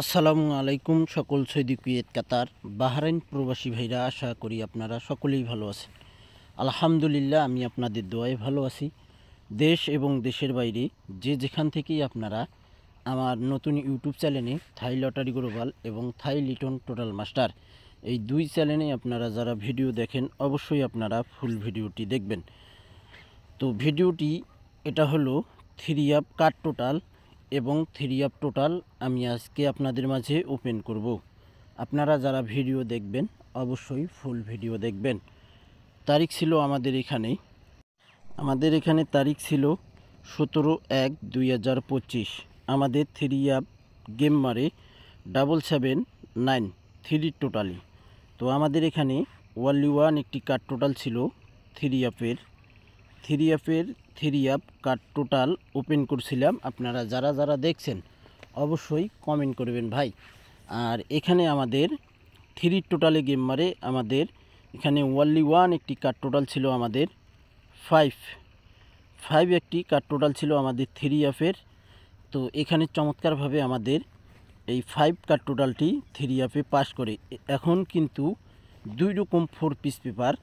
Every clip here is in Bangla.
আসসালামু আলাইকুম সকল সৌদি কুয়েত কাতার বাহরাইন প্রবাসী ভাইরা, আশা করি আপনারা সকলেই ভালো আছেন। আলহামদুলিল্লাহ, আমি আপনাদের দোয়ায় ভালো আছি। দেশ এবং দেশের বাইরে যে যেখান থেকেই আপনারা আমার নতুন ইউটিউব চ্যানেলে থাই লটারি গ্লোবাল এবং থাই লিটন টোটাল মাস্টার এই দুই চ্যানেলে আপনারা যারা ভিডিও দেখেন, অবশ্যই আপনারা ফুল ভিডিওটি দেখবেন। তো ভিডিওটি এটা হলো 3 আপ কার্ড টোটাল এবং 3 আপ টোটাল আমি আজকে আপনাদের মাঝে ওপেন করব। আপনারা যারা ভিডিও দেখবেন অবশ্যই ফুল ভিডিও দেখবেন। তারিখ ছিল আমাদের এখানে তারিখ ছিল 17/1/2025। আমাদের 3 আপ গেম মারে 779 3 টোটালি। তো আমাদের এখানে ওয়ানলি ওয়ান একটি কার্ড টোটাল ছিল 3 আপের 3 আপ কার্ড টোটাল ওপেন করছিলাম। আপনারা যারা যারা দেখছেন অবশ্যই কমেন্ট করবেন ভাই। আর এখানে আমাদের 3 টোটালে গেম মারে আমাদের এখানে ওয়ানলি ওয়ান একটি কার্ড টোটাল ছিল আমাদের 5 একটি কার্ড টোটাল ছিল আমাদের 3 আপের। তো এখানে চমৎকারভাবে আমাদের এই 5 কার্ড টোটালটি 3 আপে পাস করে। এখন কিন্তু 2 রকম 4 পিস পেপার।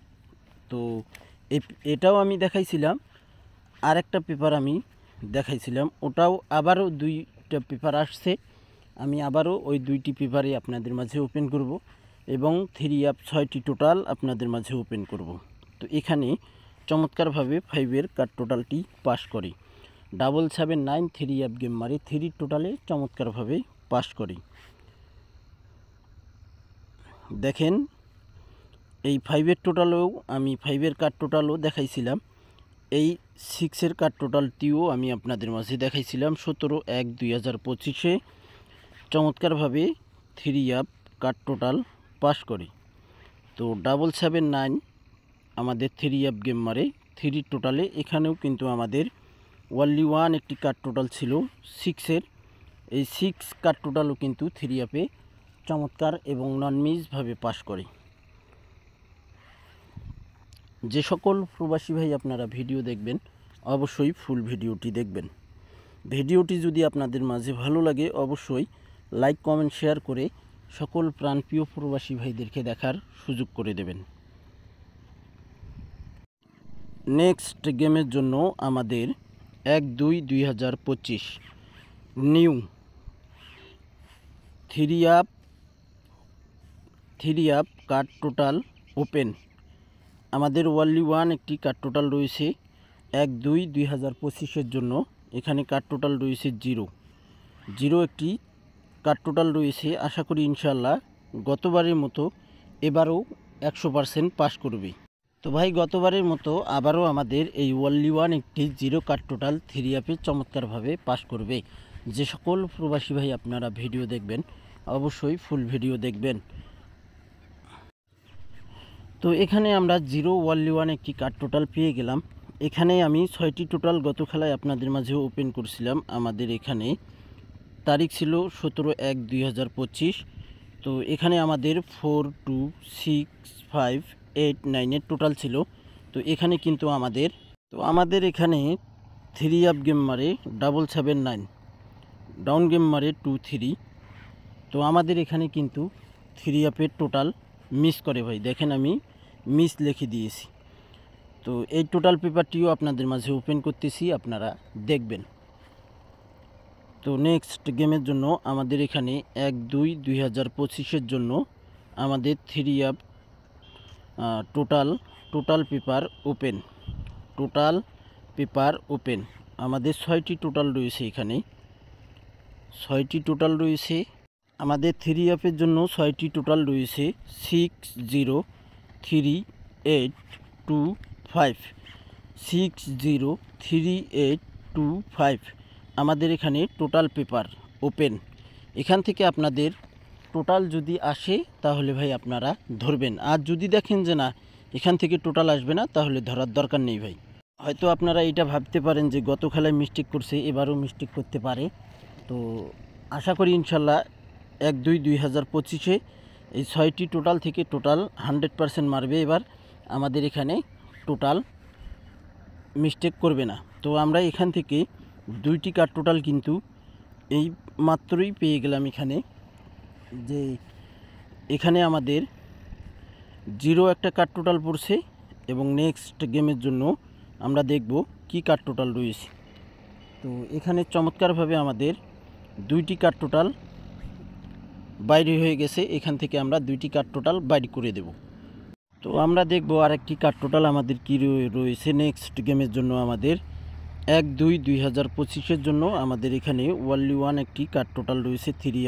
তো এটাও আমি দেখাইছিলাম, আর একটা পেপার আমি দেখাইছিলাম, ওটাও আবারও 2টা পেপার আসছে। আমি আবারও ওই 2টি পেপারে আপনাদের মাঝে ওপেন করব এবং 3 আপ 6টি টোটাল আপনাদের মাঝে ওপেন করব। তো এখানে চমৎকারভাবে 5-এর কার্ড টোটালটি পাস করে 779 3 আপ গেম মারে 3 টোটালে চমৎকারভাবে পাস করে। দেখেন, এই 5-এর টোটালেও আমি 5-এর কার্ড টোটালও দেখাইছিলাম, এই 6-এর কার্ড টোটালটিও আমি আপনাদের মাঝে দেখাইছিলাম 17/1/2025-এ। চমৎকারভাবে 3 আপ কার্ড টোটাল পাস করে। তো 779 আমাদের 3 আপ গেম মারে 3 টোটালে। এখানেও কিন্তু আমাদের ওয়ানলি ওয়ান একটি কার্ড টোটাল ছিল 6-এর। এই 6 কার্ড টোটালও কিন্তু 3 আপে চমৎকার এবং নন মিসভাবে পাস করে। যে সকল প্রবাসী ভাই আপনারা ভিডিও দেখবেন অবশ্যই ফুল ভিডিওটি দেখবেন। ভিডিওটি যদি আপনাদের মাঝে ভালো লাগে অবশ্যই লাইক কমেন্ট শেয়ার করে সকল প্রাণপ্রিয় প্রবাসী ভাইদেরকে দেখার সুযোগ করে দেবেন। নেক্সট গেমের জন্য আমাদের 1/2/2025 new 3 up card total open. আমাদের ওয়ানলি ওয়ান একটি কার্ড টোটাল রয়েছে 1/2/2025-এর জন্য। এখানে কার্ড টোটাল রয়েছে 0 একটি কার্ড টোটাল রয়েছে। আশা করি ইনশাল্লাহ গতবারের মতো এবারও 100% পাস করবে। তো ভাই, গতবারের মতো আবারও আমাদের এই ওয়ানলি ওয়ান একটি 0 কার্ড টোটাল 3 আপে চমৎকারভাবে পাস করবে। যে সকল প্রবাসী ভাই আপনারা ভিডিও দেখবেন অবশ্যই ফুল ভিডিও দেখবেন। তো এখানে আমরা 0 ওয়ানলি ওয়ান একটি কার্ড টোটাল পেয়ে গেলাম। এখানে আমি 6টি টোটাল গত খেলায় আপনাদের মাঝে ওপেন করছিলাম। আমাদের এখানে তারিখ ছিল 17/1/2025। তো এখানে আমাদের 4 2 6 5 8 9-এর টোটাল ছিল। তো এখানে কিন্তু আমাদের এখানে 3 আপ গেম মারে 779, ডাউন গেম মারে 2 3। তো আমাদের এখানে কিন্তু 3 আপের টোটাল মিস করে ভাই। দেখেন, আমি মিস লিখে দিয়েছি। তো এই টোটাল পেপারটিও আপনাদের মাঝে ওপেন করতেছি, আপনারা দেখবেন। তো নেক্সট গেমের জন্য আমাদের এখানে 1/2/2025-এর জন্য আমাদের 3 আপ টোটাল পেপার ওপেন। আমাদের 6টি টোটাল রয়েছে। এখানে 6টি টোটাল রয়েছে। আমাদের 3 আপের জন্য 6টি টোটাল রয়েছে 6 0 3 8 2 5 6 0 3 8 2 5 আমাদের এখানে টোটাল পেপার ওপেন। এখান থেকে আপনাদের টোটাল যদি আসে তাহলে ভাই আপনারা ধরবেন, আর যদি দেখেন যে না এখান থেকে টোটাল আসবে না তাহলে ধরার দরকার নেই ভাই। হয়তো আপনারা এটা ভাবতে পারেন যে গত খেলায় মিস্টেক করছে, এবারও মিস্টেক করতে পারে। তো আশা করি ইনশাল্লাহ 1/2/2025-এ এই 6টি টোটাল থেকে টোটাল 100% মারবে। এবার আমাদের এখানে টোটাল মিস্টেক করবে না। তো আমরা এখান থেকে 2টি কার্ড টোটাল কিন্তু এই মাত্রই পেয়ে গেলাম। এখানে যে এখানে আমাদের 0 একটা কার্ড টোটাল পড়ছে এবং নেক্সট গেমের জন্য আমরা দেখব কি কার্ড টোটাল রয়েছে। তো এখানে চমৎকারভাবে আমাদের 2টি কার্ড টোটাল বাইরে হয়ে গেছে। এখান থেকে আমরা 2টি কার্ড টোটাল বাইরে করে দেব। তো আমরা দেখব আরেকটি কার্ড টোটাল আমাদের কি রয়েছে নেক্সট গেমের জন্য। আমাদের 1-2-2025-এর জন্য আমাদের এখানে ওয়ানলি ওয়ান একটি কার্ড টোটাল রয়েছে 3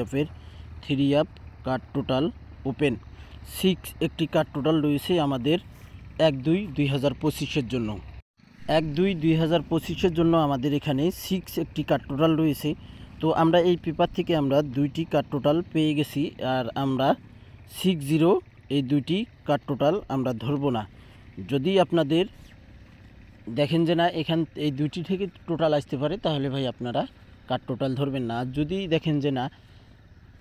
আপ কার্ড টোটাল ওপেন। 6 একটি কার্ড টোটাল রয়েছে আমাদের 1-2-2025-এর জন্য। 1-2-2025-এর জন্য আমাদের এখানে 6 একটি কার্ড টোটাল রয়েছে। তো আমরা এই পেপার থেকে আমরা 2টি কার্ড টোটাল পেয়ে গেছি, আর আমরা 6-0 এই 2টি কার্ড টোটাল আমরা ধরব না। যদি আপনাদের দেখেন যে না এই 2টি থেকে টোটাল আসতে পারে, তাহলে ভাই আপনারা কার্ড টোটাল ধরবেন না। আর যদি দেখেন যে না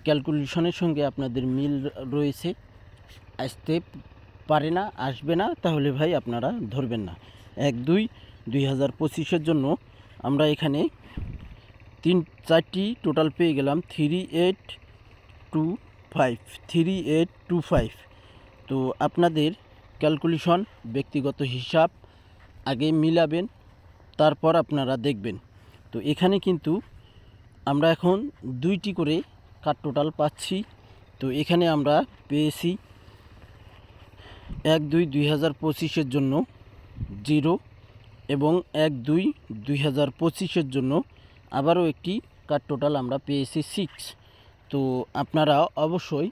ক্যালকুলেশনের সঙ্গে আপনাদের মিল রয়েছে, আসতে পারে না, আসবে না, তাহলে ভাই আপনারা ধরবেন না। 1-2-2025-এর জন্য আমরা এখানে 4টি টোটাল পেয়ে গেলাম 3825। তো আপনাদের ক্যালকুলেশন ব্যক্তিগত হিসাব আগে মিলাবেন, তারপর আপনারা দেখবেন। তো এখানে কিন্তু আমরা এখন 2টি করে কার্ড টোটাল পাচ্ছি। তো এখানে আমরা পেয়েছি 1-2-2025-এর জন্য 0 এবং 1-2-2025-এর জন্য আবারও একটি কার্ড টোটাল আমরা পেয়েছি 6। তো আপনারা অবশ্যই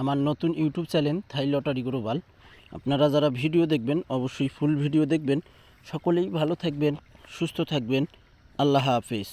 আমার নতুন ইউটিউব চ্যানেল থাই লটারি গ্লোবাল, আপনারা যারা ভিডিও দেখবেন অবশ্যই ফুল ভিডিও দেখবেন। সকলেই ভালো থাকবেন, সুস্থ থাকবেন। আল্লাহ হাফেজ।